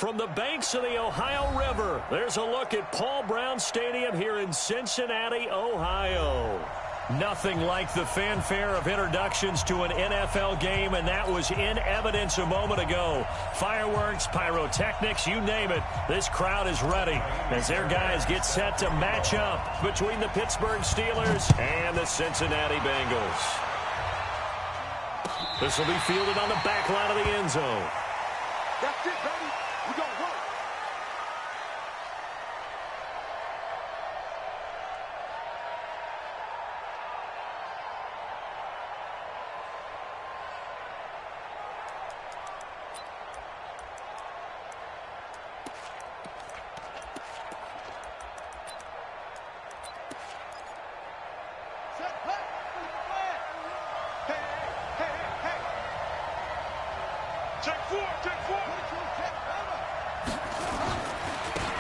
From the banks of the Ohio River, there's a look at Paul Brown Stadium here in Cincinnati, Ohio. Nothing like the fanfare of introductions to an NFL game, and that was in evidence a moment ago. Fireworks, pyrotechnics, you name it. This crowd is ready as their guys get set to match up between the Pittsburgh Steelers and the Cincinnati Bengals. This will be fielded on the back line of the end zone. That's it, baby. We're going to work.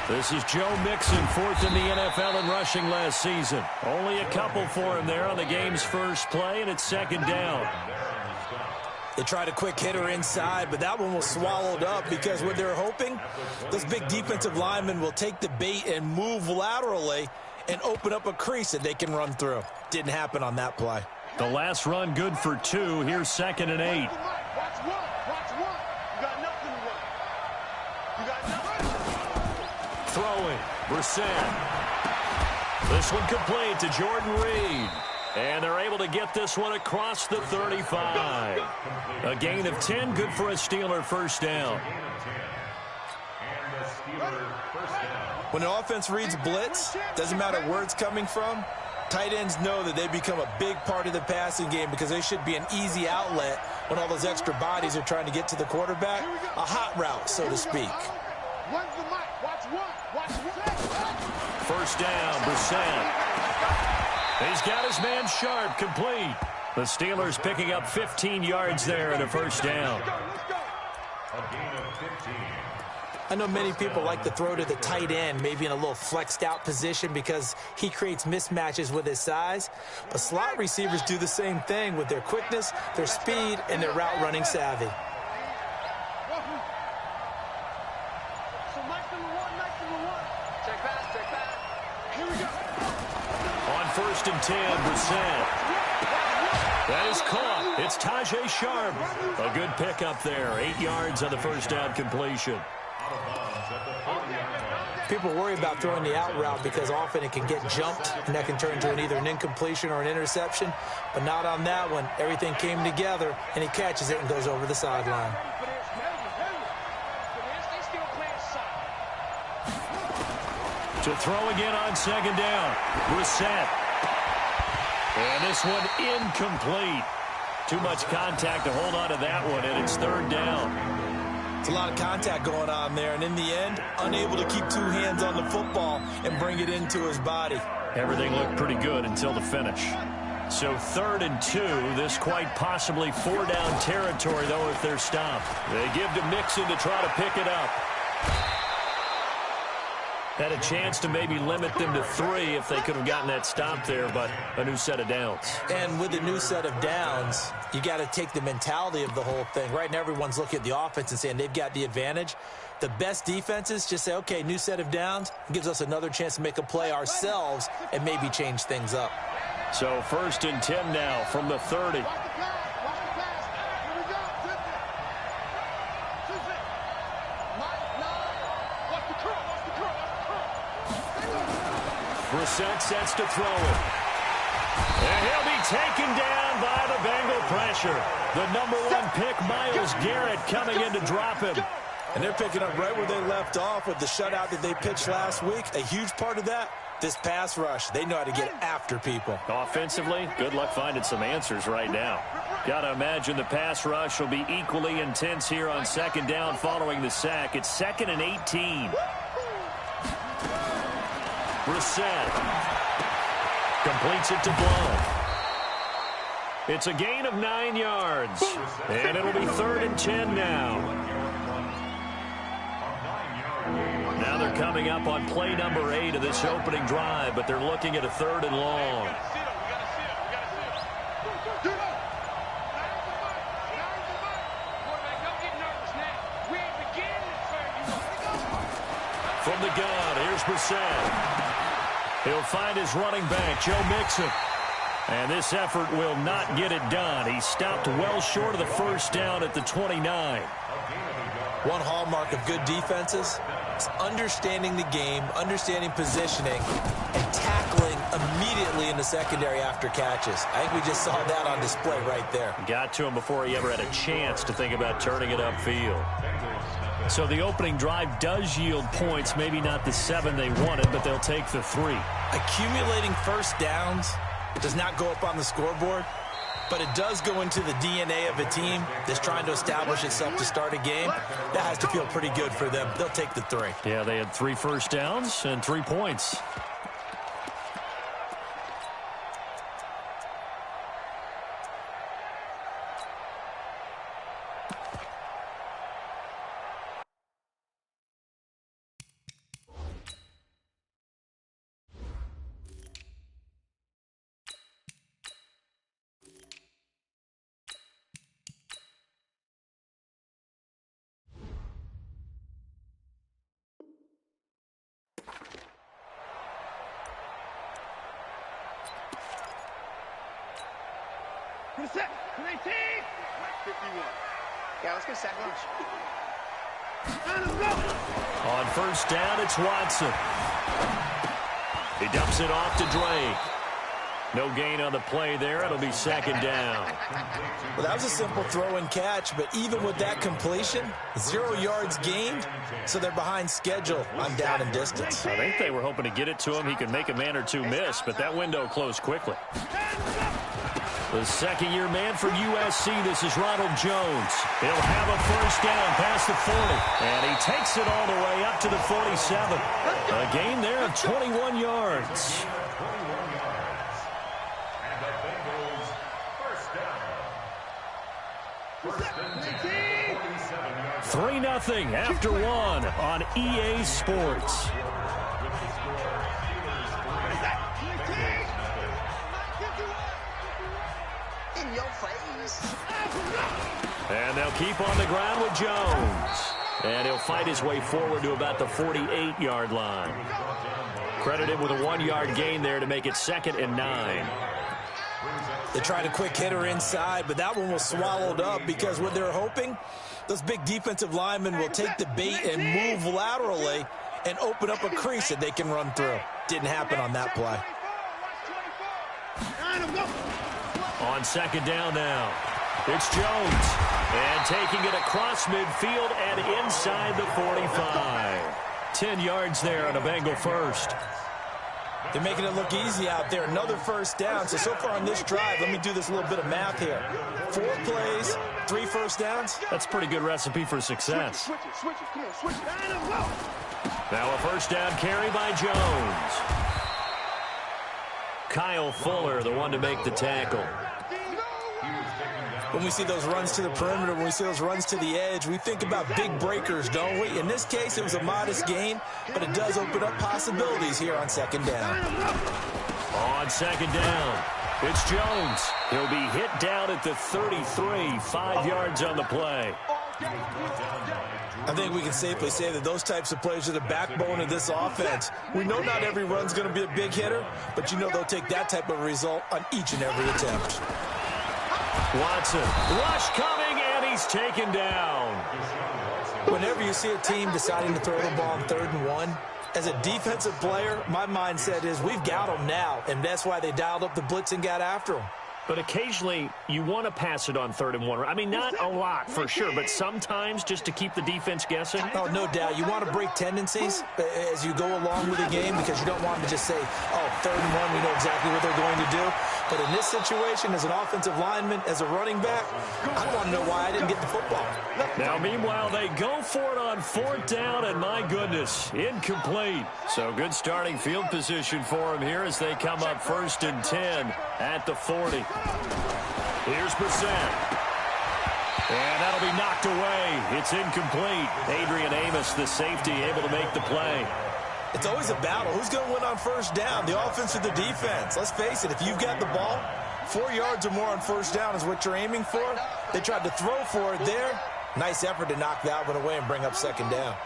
This is Joe Mixon, fourth in the NFL in rushing last season. Only a couple for him there on the game's first play, and it's second down. They tried a quick hitter inside, but that one was swallowed up because what they're hoping, those big defensive linemen will take the bait and move laterally and open up a crease that they can run through. Didn't happen on that play. The last run good for 2. Here's 2nd and 8. Throwing, Brissett. This one complete to Jordan Reed. And they're able to get this one across the 35. A gain of 10, good for a Steeler first down. When an offense reads blitz, doesn't matter where it's coming from, tight ends know that they become a big part of the passing game because they should be an easy outlet when all those extra bodies are trying to get to the quarterback. A hot route, so to speak. First down, Brissett. He's got his man sharp, complete. The Steelers picking up 15 yards there and a first down. I know many people like to throw to the tight end, maybe in a little flexed out position because he creates mismatches with his size. But slot receivers do the same thing with their quickness, their speed, and their route running savvy. First and 10, Brissett. That is caught. It's Tajay Sharp. A good pickup there. 8 yards on the first down completion. People worry about throwing the out route because often it can get jumped, and that can turn into either an incompletion or an interception. But not on that one. Everything came together, and he catches it and goes over the sideline. To throw again on second down. Brissett. And this one incomplete. Too much contact to hold on to that one, and it's third down. It's a lot of contact going on there, and in the end, unable to keep 2 hands on the football and bring it into his body. Everything looked pretty good until the finish. So 3rd and 2, this quite possibly 4-down territory, though, if they're stopped. They give to Mixon to try to pick it up. Had a chance to maybe limit them to 3 if they could have gotten that stop there, but a new set of downs. And with a new set of downs, you got to take the mentality of the whole thing. Right now, everyone's looking at the offense and saying they've got the advantage. The best defenses just say, okay, new set of downs, gives us another chance to make a play ourselves and maybe change things up. So 1st and 10 now from the 30. Brissett sets to throw it. And he'll be taken down by the Bengal pressure. The #1 pick, Myles Garrett, coming in to drop him. And they're picking up right where they left off with the shutout that they pitched last week. A huge part of that, this pass rush. They know how to get after people. Offensively, good luck finding some answers right now. Got to imagine the pass rush will be equally intense here on second down following the sack. It's 2nd and 18. Brissett completes it to Blount. It's a gain of 9 yards, and it'll be 3rd and 10 now. Now they're coming up on play number 8 of this opening drive, but they're looking at a 3rd and long. from the gun. Here's Brissett. He'll find his running back, Joe Mixon. And this effort will not get it done. He stopped well short of the first down at the 29. One hallmark of good defenses is understanding the game, understanding positioning, and tackling immediately in the secondary after catches. I think we just saw that on display right there. Got to him before he ever had a chance to think about turning it upfield. So the opening drive does yield points, maybe not the 7 they wanted, but they'll take the 3. Accumulating first downs does not go up on the scoreboard, but it does go into the DNA of a team that's trying to establish itself to start a game. That has to feel pretty good for them. They'll take the 3. Yeah, they had 3 first downs and 3 points. Set. 19. 51. Yeah, let's get set. On first down, it's Watson. He dumps it off to Drake. No gain on the play there. It'll be second down. Well, that was a simple throw and catch, but even with that completion, 0 yards gained, so they're behind schedule on down and distance. I think they were hoping to get it to him. He could make a man or two miss, but that window closed quickly. The second-year man for USC, this is Ronald Jones. He'll have a first down past the 40. And he takes it all the way up to the 47. A gain there of 21 yards. 3-0 after 1 on EA Sports. In your face. And they'll keep on the ground with Jones. And he'll fight his way forward to about the 48-yard line. Credit him with a 1-yard gain there to make it 2nd and 9. They tried a quick hitter inside, but that one was swallowed up because what they're hoping, those big defensive linemen will take the bait and move laterally and open up a crease that they can run through. Didn't happen on that play. On second down now, it's Jones. And taking it across midfield and inside the 45. 10 yards there on a Bengal first. They're making it look easy out there. Another first down. So far on this drive, let me do this little bit of math here. 4 plays, 3 first downs. That's a pretty good recipe for success. Now a first down carry by Jones. Kyle Fuller, the one to make the tackle. When we see those runs to the perimeter, when we see those runs to the edge, we think about big breakers, don't we? In this case, it was a modest gain, but it does open up possibilities here on second down. On second down, it's Jones. He'll be hit down at the 33, 5 yards on the play. I think we can safely say that those types of plays are the backbone of this offense. We know not every run's going to be a big hitter, but you know they'll take that type of result on each and every attempt. Watson, rush coming, and he's taken down. Whenever you see a team deciding to throw the ball on 3rd and 1, as a defensive player, my mindset is we've got them now, and that's why they dialed up the blitz and got after them. But occasionally, you want to pass it on 3rd and 1. I mean, not a lot for sure, but sometimes just to keep the defense guessing. Oh, no doubt. You want to break tendencies as you go along with the game because you don't want to just say, oh, 3rd and 1, we know exactly what they're going to do. But in this situation, as an offensive lineman, as a running back, I want to know why I didn't get the football. Now, meanwhile, they go for it on 4th down, and my goodness, incomplete. So good starting field position for him here as they come up 1st and 10 at the 40. Here's Brissett. And that'll be knocked away. It's incomplete. Adrian Amos, the safety, able to make the play. It's always a battle. Who's going to win on 1st down, the offense or the defense? Let's face it, if you've got the ball, 4 yards or more on 1st down is what you're aiming for. They tried to throw for it there. Nice effort to knock that one away and bring up 2nd down.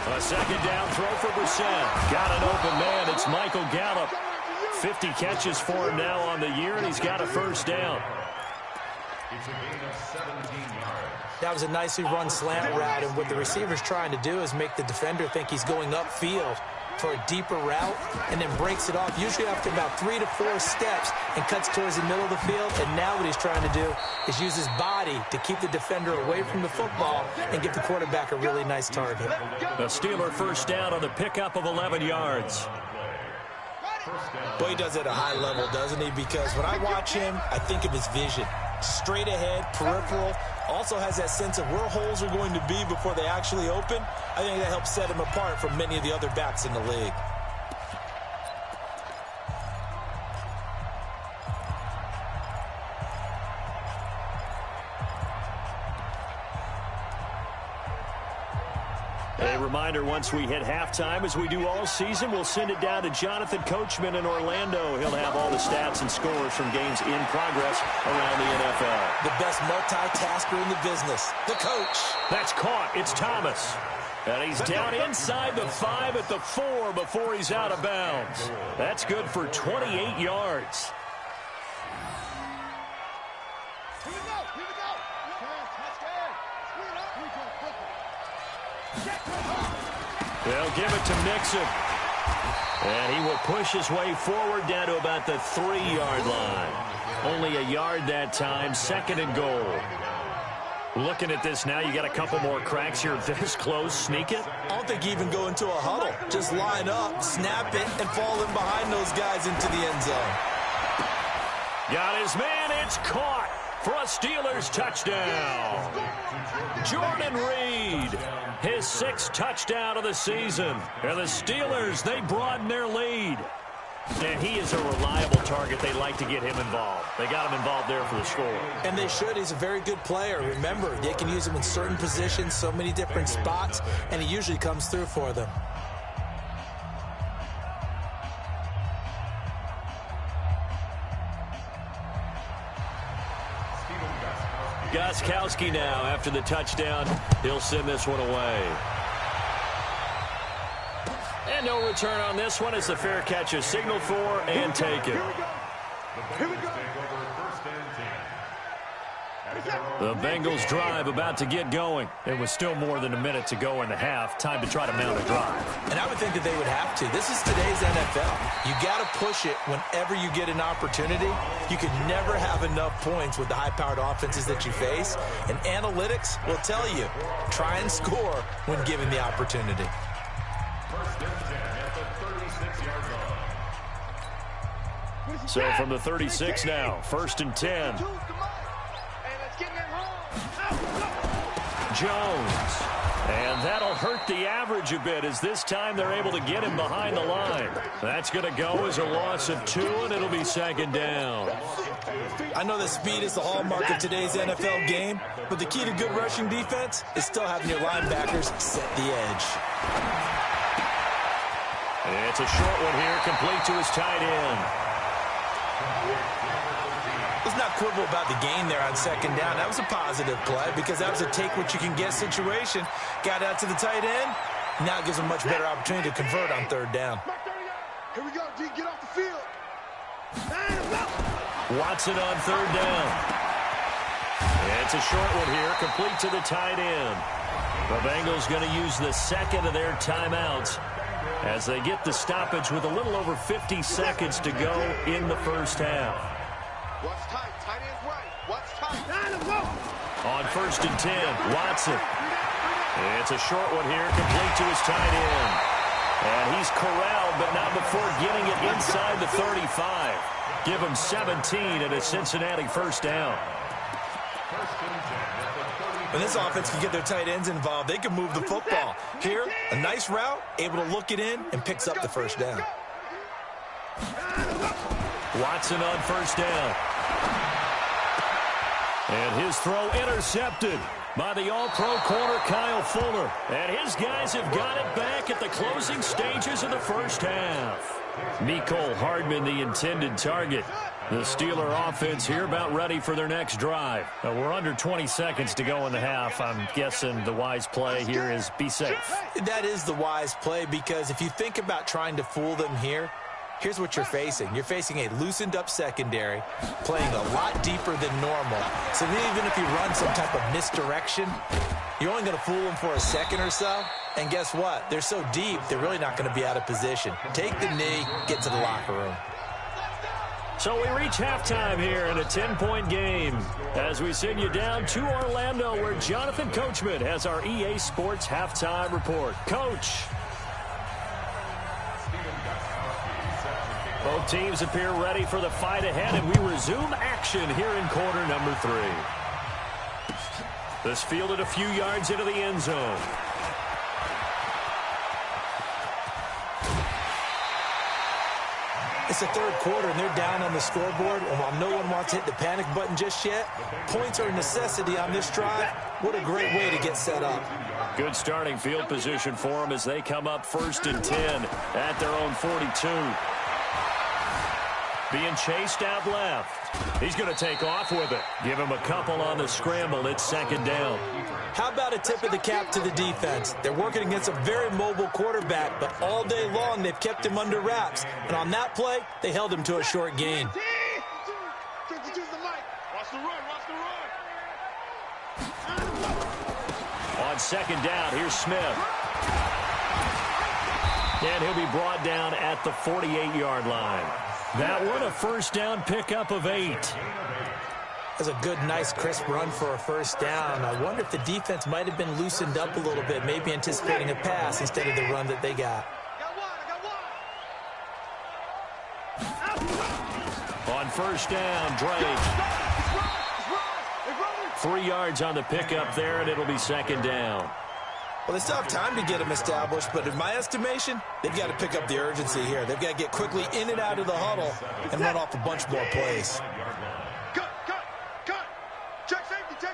A second down throw for Brissett. Got an open man. It's Michael Gallup. 50 catches for him now on the year, and he's got a first down. It's a gain of 17 yards. That was a nicely run slant route, and what the receiver's trying to do is make the defender think he's going upfield for a deeper route, and then breaks it off, usually after about 3 to 4 steps, and cuts towards the middle of the field. And now what he's trying to do is use his body to keep the defender away from the football and give the quarterback a really nice target. A Steeler first down on the pickup of 11 yards. Boy, he does it at a high level, doesn't he? Because when I watch him, I think of his vision. Straight ahead, peripheral, also has that sense of where holes are going to be before they actually open. I think that helps set him apart from many of the other backs in the league. A reminder, once we hit halftime, as we do all season, we'll send it down to Jonathan Coachman in Orlando. He'll have all the stats and scores from games in progress around the NFL. The best multitasker in the business, the coach. That's caught. It's Thomas. And he's down inside the 5 at the 4 before he's out of bounds. That's good for 28 yards. Here we go. Here we go. They'll give it to Mixon. And he will push his way forward down to about the 3-yard line. Only a yard that time, 2nd and goal. Looking at this now, you got a couple more cracks here this close. Sneak it. I don't think you even go into a huddle. Just line up, snap it, and fall in behind those guys into the end zone. Got his man. It's caught for a Steelers touchdown. Jordan Reed, his 6th touchdown of the season. And the Steelers, they broaden their lead. And he is a reliable target. They like to get him involved. They got him involved there for the score. And they should. He's a very good player. Remember, they can use him in certain positions, so many different spots, and he usually comes through for them. Gostkowski now after the touchdown. He'll send this one away. And no return on this one. It's a fair catch is signaled for and taken. Here we go. The Bengals drive about to get going. It was still more than a minute to go in the half. Time to try to mount a drive. And I would think that they would have to. This is today's NFL. You got to push it whenever you get an opportunity. You can never have enough points with the high-powered offenses that you face. And analytics will tell you, try and score when given the opportunity. First and 10 at the 36-yard line. So from the 36 now, 1st and 10. Jones. And that'll hurt the average a bit as this time they're able to get him behind the line. That's going to go as a loss of 2, and it'll be 2nd down. I know that speed is the hallmark of today's NFL game, but the key to good rushing defense is still having your linebackers set the edge. It's a short one here, complete to his tight end. Let's not quibble about the gain there on 2nd down. That was a positive play because that was a take-what-you-can-get situation. Got out to the tight end. Now it gives them a much better opportunity to convert on 3rd down. Here we go, D. Get off the field. Watson on 3rd down. It's a short one here, complete to the tight end. The Bengals going to use the 2nd of their timeouts as they get the stoppage with a little over 50 seconds to go in the first half. What's tight? Tight end's right. What's tight? On 1st and 10, Watson. It's a short one here, complete to his tight end. And he's corralled, but not before getting it inside the 35. Give him 17 and a Cincinnati first down. When this offense can get their tight ends involved, they can move the football. Here, a nice route, able to look it in, and picks up the first down. Watson on 1st down. And his throw intercepted by the all-pro corner Kyle Fuller. And his guys have got it back at the closing stages of the first half. Mecole Hardman, the intended target. The Steeler offense here about ready for their next drive. We're under 20 seconds to go in the half. I'm guessing the wise play here is be safe. That is the wise play, because if you think about trying to fool them here, here's what you're facing. You're facing a loosened up secondary, playing a lot deeper than normal. So even if you run some type of misdirection, you're only going to fool them for a second or so. And guess what? They're so deep, they're really not going to be out of position. Take the knee, get to the locker room. So we reach halftime here in a 10-point game as we send you down to Orlando, where Jonathan Coachman has our EA Sports halftime report. Coach. Both teams appear ready for the fight ahead, and we resume action here in quarter number 3. This fielded a few yards into the end zone. It's the third quarter, and they're down on the scoreboard. And while no one wants to hit the panic button just yet, points are a necessity on this drive. What a great way to get set up. Good starting field position for them as they come up 1st and 10 at their own 42. Being chased out left. He's going to take off with it. Give him a couple on the scramble. It's 2nd down. How about a tip of the cap to the defense? They're working against a very mobile quarterback, but all day long they've kept him under wraps. And on that play, they held him to a short gain. On 2nd down, here's Smith. And he'll be brought down at the 48-yard line. That one a 1st down pickup of 8. That's a good, nice, crisp run for a 1st down. I wonder if the defense might have been loosened up a little bit, maybe anticipating a pass instead of the run that they got. On 1st down, Drake. 3 yards on the pickup there, and it'll be 2nd down. Well, they still have time to get them established, but in my estimation, they've got to pick up the urgency here. They've got to get quickly in and out of the huddle and run off a bunch more plays. Cut. Check safety.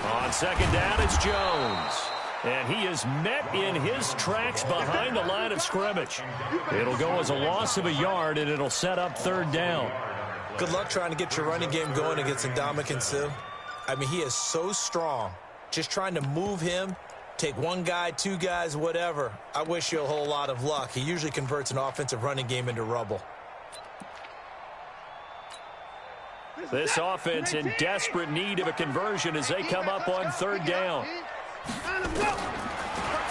On 2nd down, it's Jones. And he is met in his tracks behind the line of scrimmage. It'll go as a loss of a yard, and it'll set up 3rd down. Good luck trying to get your running game going against Ndamukong Suh. I mean, he is so strong. Just trying to move him, take one guy, 2 guys, whatever. I wish you a whole lot of luck. He usually converts an offensive running game into rubble. This offense in desperate need of a conversion as they come up on 3rd down.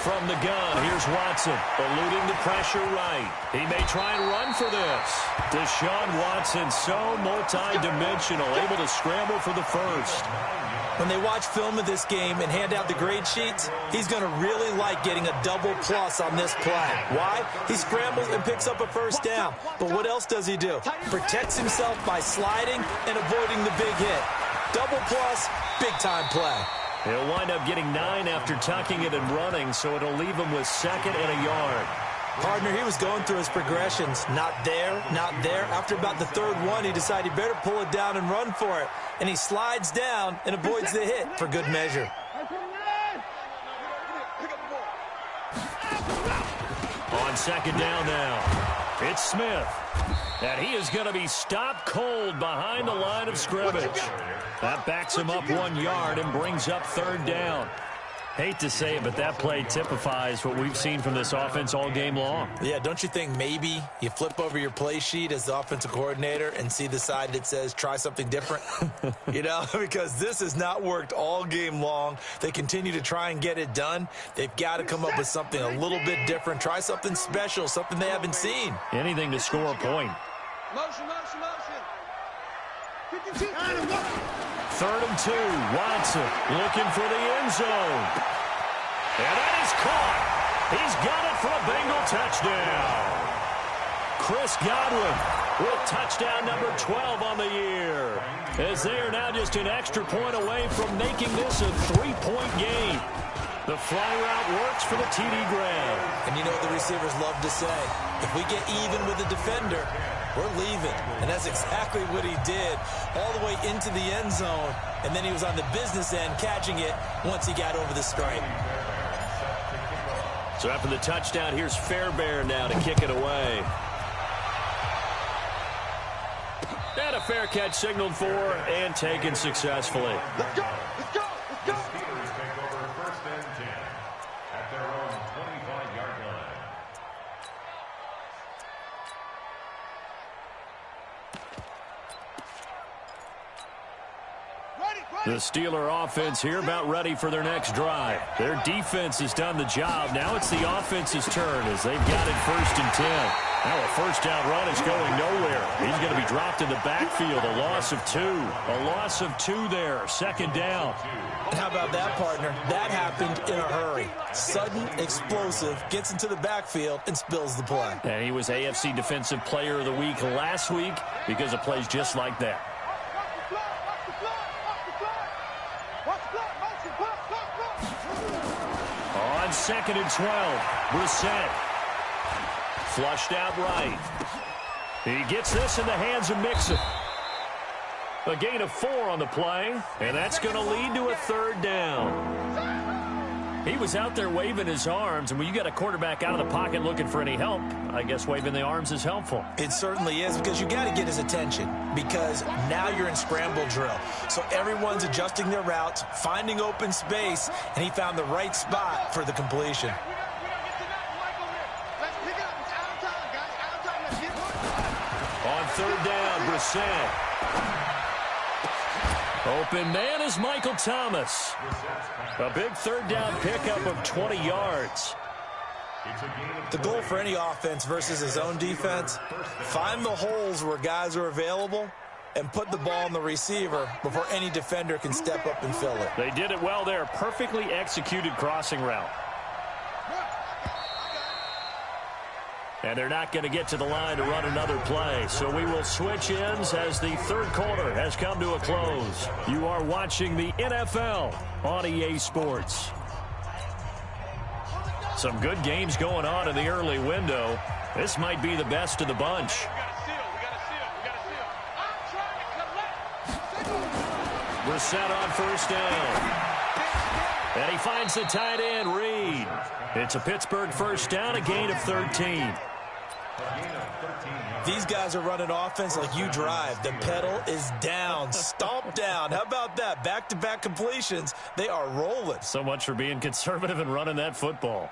From the gun, here's Watson, eluding the pressure right. He may try and run for this. Deshaun Watson, so multi-dimensional, able to scramble for the 1st. When they watch film of this game and hand out the grade sheets, he's going to really like getting a double plus on this play. Why? He scrambles and picks up a 1st down. But what else does he do? Protects himself by sliding and avoiding the big hit. Double plus, big-time play. He'll wind up getting 9 after tucking it and running, so it'll leave him with 2nd and a yard. Partner, he was going through his progressions. Not there, not there. After about the 3rd one, he decided he better pull it down and run for it. And he slides down and avoids the hit for good measure. On 2nd down now, it's Smith. And he is going to be stopped cold behind the line of scrimmage. That backs him up 1 yard and brings up 3rd down. Hate to say it, but that play typifies what we've seen from this offense all game long. Yeah, don't you think maybe you flip over your play sheet as the offensive coordinator and see the side that says try something different? You know, because this has not worked all game long. They continue to try and get it done. They've got to come up with something a little bit different. Try something special, something they haven't seen. Anything to score a point. Motion. 3rd and 2, Watson looking for the end zone. And that is caught. He's got it for a Bengal touchdown. Chris Godwin with touchdown number 12 on the year, as they are now just an extra point away from making this a 3-point game. The fly route works for the TD grab. And you know what the receivers love to say? If we get even with the defender, we're leaving. And that's exactly what he did, all the way into the end zone. And then he was on the business end catching it once he got over the stripe. So after the touchdown, here's Fairbairn now to kick it away. fair catch signaled for and taken successfully. Let's go. Let's go. Let's go. Steelers take over first and 10 at their own 25-yard line. The Steeler offense here about ready for their next drive. Their defense has done the job. Now it's the offense's turn as they've got it first and 10. Now a first down run is going nowhere. He's going to be dropped in the backfield. A loss of 2. A loss of 2 there. Second down. And how about that, partner? That happened in a hurry. Sudden, explosive, gets into the backfield and spills the play. And he was AFC Defensive Player of the Week last week because of plays just like that. On second and 12, Brissett. Flushed out right. He gets this in the hands of Mixon. A gain of 4 on the play, and that's going to lead to a third down. He was out there waving his arms, and when you got a quarterback out of the pocket looking for any help, I guess waving the arms is helpful. It certainly is, because you got to get his attention, because now you're in scramble drill. So everyone's adjusting their routes, finding open space, and he found the right spot for the completion. On third down, Brissett. Open man is Michael Thomas. A big third down pickup of 20 yards. The goal for any offense versus his own defense, find the holes where guys are available and put the ball on the receiver before any defender can step up and fill it. They did it well there. Perfectly executed crossing route. And they're not going to get to the line to run another play. So we will switch ends as the third quarter has come to a close. You are watching the NFL on EA Sports. Some good games going on in the early window. This might be the best of the bunch. Brissett on first down. And he finds the tight end, Reed. It's a Pittsburgh first down, a gain of 13. These guys are running offense like you drive. The pedal is down, stomp down. How about that? Back-to-back completions. They are rolling. So much for being conservative and running that football.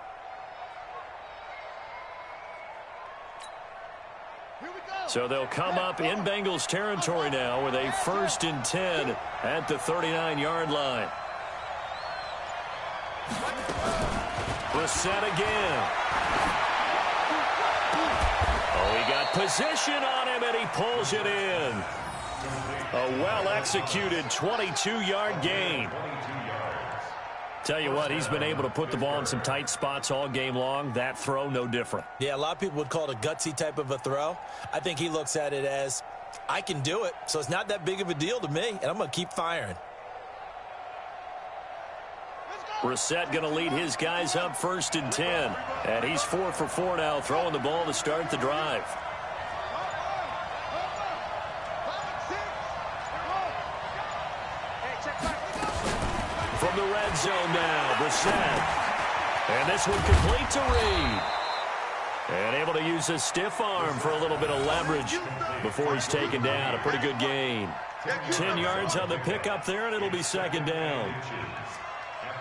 So they'll come up in Bengals territory now with a first and 10 at the 39-yard line. Brissett again. Oh, he got position on him, and he pulls it in. A well-executed 22-yard gain. Tell you what, he's been able to put the ball in some tight spots all game long. That throw, no different. Yeah, a lot of people would call it a gutsy type of a throw. I think he looks at it as, I can do it, so it's not that big of a deal to me, and I'm going to keep firing. Brissett going to lead his guys up first and 10. And he's 4 for 4 now, throwing the ball to start the drive. From the red zone now, Brissett. And this one complete to Reed. And able to use his stiff arm for a little bit of leverage before he's taken down. A pretty good gain. 10 yards on the pickup there, and it'll be second down.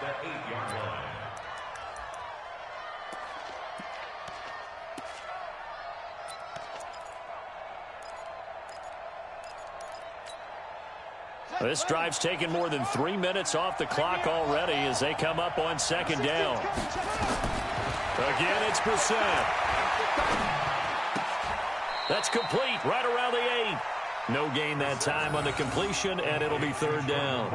At the 8-yard line. This drive's taken more than 3 minutes off the clock already as they come up on second down. Again, it's Brissett. That's complete right around the 8. No gain that time on the completion, and it'll be third down.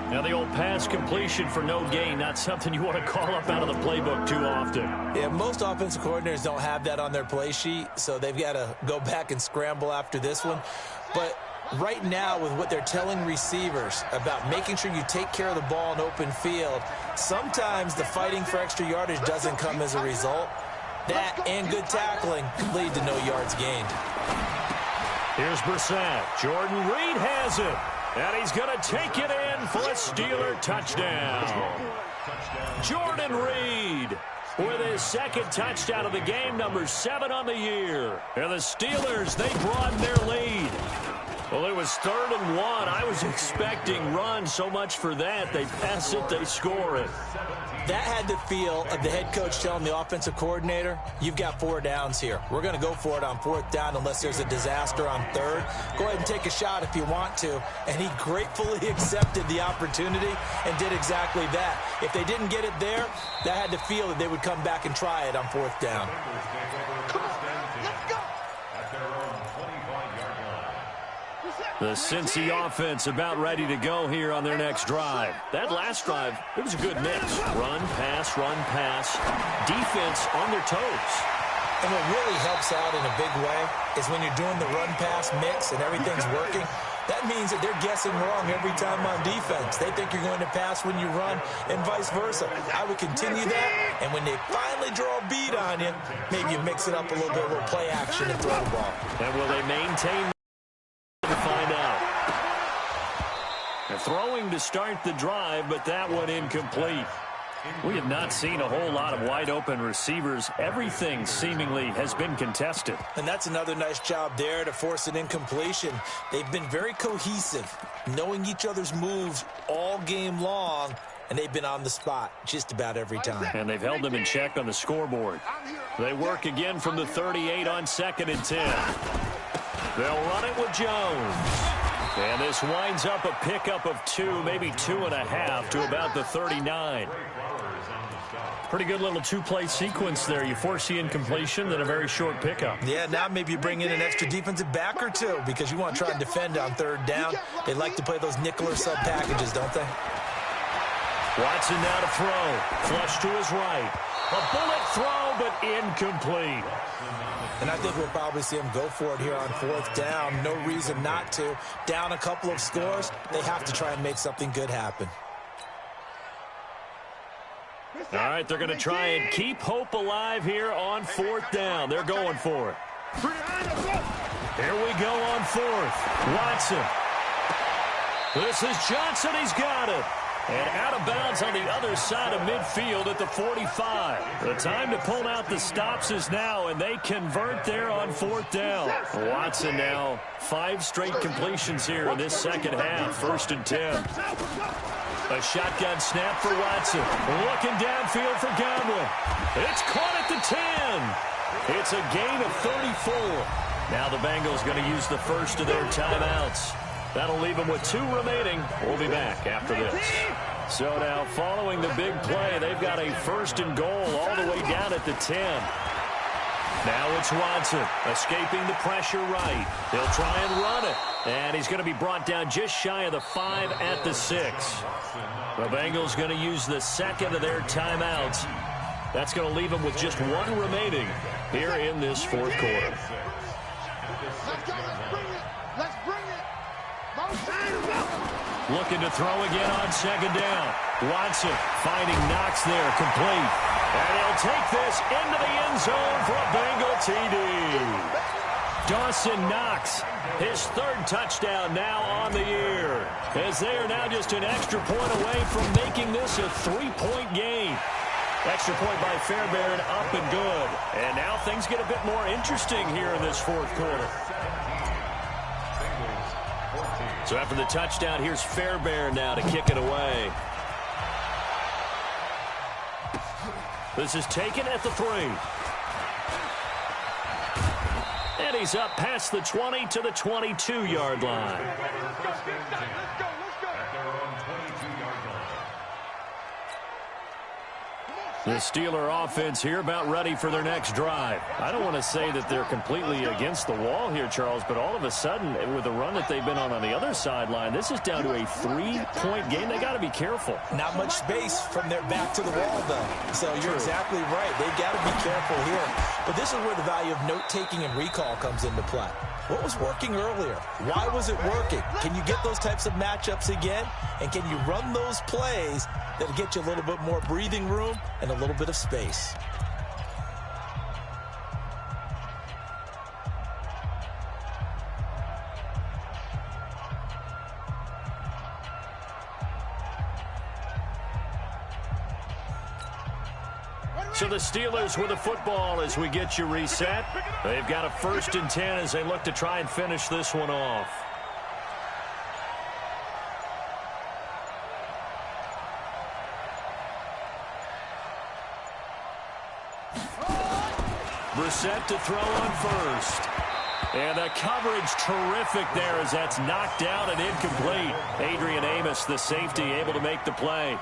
Now, the old pass completion for no gain, not something you want to call up out of the playbook too often. Yeah, most offensive coordinators don't have that on their play sheet, so they've got to go back and scramble after this one. But right now, with what they're telling receivers about making sure you take care of the ball in open field, sometimes the fighting for extra yardage doesn't come as a result. That and good tackling lead to no yards gained. Here's Brissett. Jordan Reed has it. And he's going to take it in for a Steeler touchdown. Jordan Reed with his second touchdown of the game, number 7 on the year. And the Steelers, they broaden their lead. Well, it was 3rd and 1. I was expecting run. So much for that. They pass it, they score it. That had the feel of the head coach telling the offensive coordinator, you've got 4 downs here. We're going to go for it on 4th down unless there's a disaster on 3rd. Go ahead and take a shot if you want to. And he gratefully accepted the opportunity and did exactly that. If they didn't get it there, that had the feel that they would come back and try it on 4th down. Come on, let's go. At their own 25-yard line. The Cincy offense about ready to go here on their next drive. That last drive, it was a good mix. Run, pass, defense on their toes. And what really helps out in a big way is when you're doing the run-pass mix and everything's working, that means that they're guessing wrong every time on defense. They think you're going to pass when you run and vice versa. I would continue that, and when they finally draw a bead on you, maybe you mix it up a little bit, a little play action and throw the ball. And will they maintain to find out? They're throwing to start the drive, but that one incomplete. We have not seen a whole lot of wide-open receivers. Everything seemingly has been contested. And that's another nice job there to force an incompletion. They've been very cohesive, knowing each other's moves all game long, and they've been on the spot just about every time. And they've held them in check on the scoreboard. They work again from the 38 on 2nd and 10. They'll run it with Jones. And this winds up a pickup of 2, maybe 2.5 to about the 39. Pretty good little 2-play sequence there. You force the incompletion, then a very short pickup. Yeah, now maybe you bring in an extra defensive back or 2 because you want to try and defend on 3rd down. They like to play those nickel or sub packages, don't they? Watson now to throw. Flush to his right. A bullet throw, but incomplete. And I think we'll probably see him go for it here on 4th down. No reason not to. Down a couple of scores, they have to try and make something good happen. All right, they're going to try and keep hope alive here on 4th down. They're going for it. Here we go on 4th. Watson. This is Johnson. He's got it. And out of bounds on the other side of midfield at the 45. The time to pull out the stops is now, and they convert there on 4th down. Watson now 5 straight completions here in this second half. 1st and 10. A shotgun snap for Watson. Looking downfield for Godwin. It's caught at the 10. It's a gain of 34. Now the Bengals going to use the first of their timeouts. That'll leave them with 2 remaining. We'll be back after this. So now following the big play, they've got a 1st and goal all the way down at the 10. Now it's Watson escaping the pressure right. He'll try and run it. And he's going to be brought down just shy of the 5 at the 6. The Bengals going to use the second of their timeouts. That's going to leave them with just 1 remaining here in this 4th quarter. Let's go, let's bring it. Looking to throw again on 2nd down. Watson finding Knox there, complete. And he'll take this into the end zone for a Bengal TD. Dawson Knox, his 3rd touchdown now on the year, as they are now just an extra point away from making this a 3-point game. Extra point by Fairbairn, up and good. And now things get a bit more interesting here in this 4th quarter. So after the touchdown, here's Fairbairn now to kick it away. This is taken at the 3. And he's up past the 20 to the 22-yard line. Let's go. At their own 22-yard line. The Steeler offense here about ready for their next drive. I don't want to say that they're completely against the wall here, Charles, but all of a sudden, with the run that they've been on the other sideline, this is down to a 3-point game. They got to be careful. Not much space from their back to the wall, though. So you're exactly right. They've got to be careful here. But this is where the value of note-taking and recall comes into play. What was working earlier? Why was it working? Can you get those types of matchups again? And can you run those plays that'll get you a little bit more breathing room and a little bit of space? So the Steelers with the football as we get you reset. They've got a 1st and 10 as they look to try and finish this one off. Brissett to throw on first. And the coverage terrific there as that's knocked down and incomplete. Adrian Amos, the safety, able to make the play.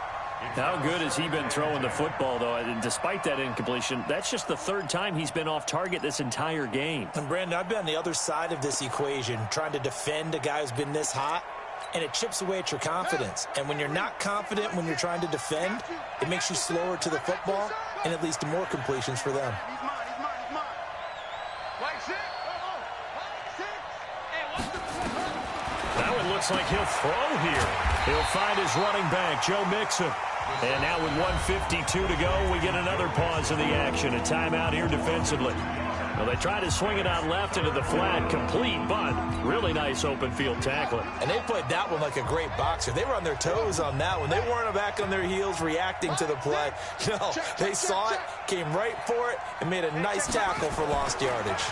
How good has he been throwing the football, though? And despite that incompletion, that's just the third time he's been off target this entire game. And, Brandon, I've been on the other side of this equation, trying to defend a guy who's been this hot, and it chips away at your confidence. And when you're not confident when you're trying to defend, it makes you slower to the football, and it leads to more completions for them. Now it looks like he'll throw here. He'll find his running back, Joe Mixon. And now with 1:52 to go, we get another pause in the action. A timeout here defensively. Well, they try to swing it out left into the flat, complete, but really nice open field tackling. And they played that one like a great boxer. They were on their toes on that one. They weren't back on their heels reacting to the play. No, they saw it, came right for it, and made a nice tackle for lost yardage.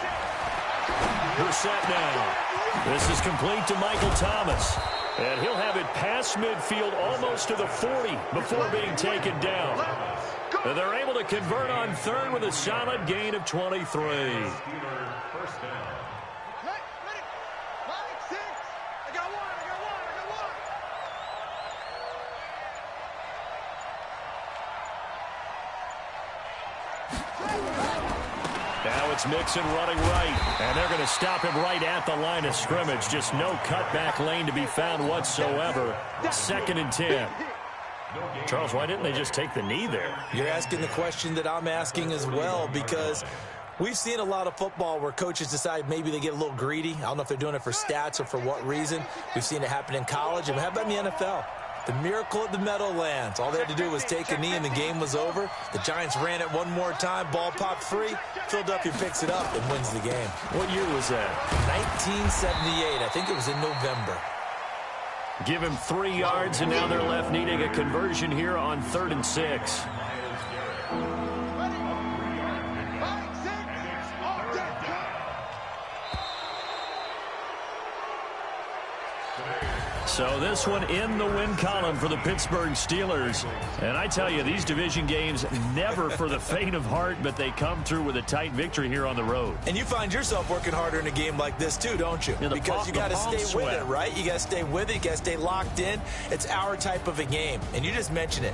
Brissett now. This is complete to Michael Thomas. And he'll have it past midfield almost to the 40 before being taken down. And they're able to convert on third with a solid gain of 23. Now it's Mixon running right, and they're going to stop him right at the line of scrimmage. Just no cutback lane to be found whatsoever. 2nd and 10. Charles, why didn't they just take the knee there? You're asking the question that I'm asking as well, because we've seen a lot of football where coaches decide maybe they get a little greedy. I don't know if they're doing it for stats or for what reason. We've seen it happen in college. And how about in the NFL? The miracle at the Meadowlands. All they had to do was take a knee and the game was over. The Giants ran it one more time. Ball popped free. Philadelphia picks it up and wins the game. What year was that? 1978. I think it was in November. Give him 3 yards, and now they're left needing a conversion here on 3rd and 6. So this one in the win column for the Pittsburgh Steelers. And I tell you, these division games never for the faint of heart, but they come through with a tight victory here on the road. And you find yourself working harder in a game like this too, don't you? Because you got to stay with it, right? You got to stay with it. You got to stay locked in. It's our type of a game. And you just mentioned it.